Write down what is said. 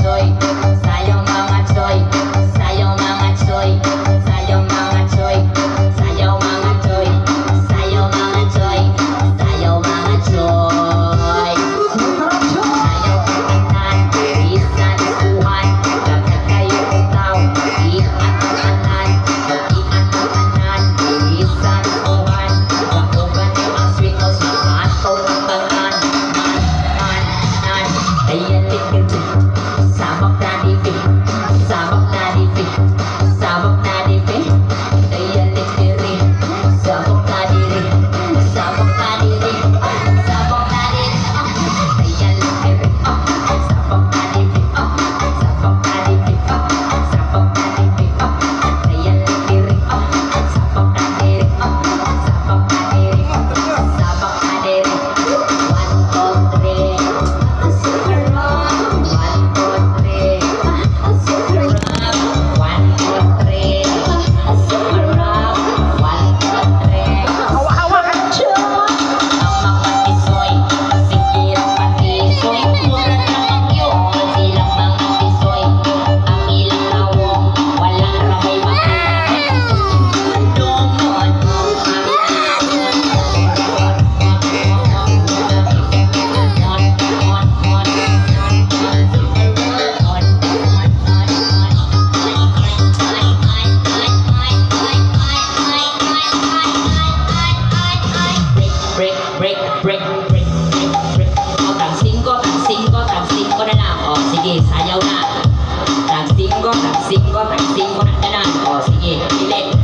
choy, sayaw mga choy, sayaw mga choy, sayaw mga choy, sayaw mga choy, sayaw mga choy, sayaw mga choy. Sayaw katanan, isa isuhan, dapat kayo utaw, ihat ang tanan, ihat ang tanan, isa isuhan, kauban ang sweet house, makaataw ng tanan, ayan likit, sabak na dipit, sabak na dipit, sabak na dipit, ayan likit, sabak na diri, sabak na diri, sabak na diri, ayan likit, sabak na dipit, sabak na dipit, sabak na dipit, ayan likit, sabak na diri, sabak na diri, sabak na diri, 1, 2, 3. Tag 5 na lang. O, sige, sayaw na. Tag 5 na lang. O, sige, pili.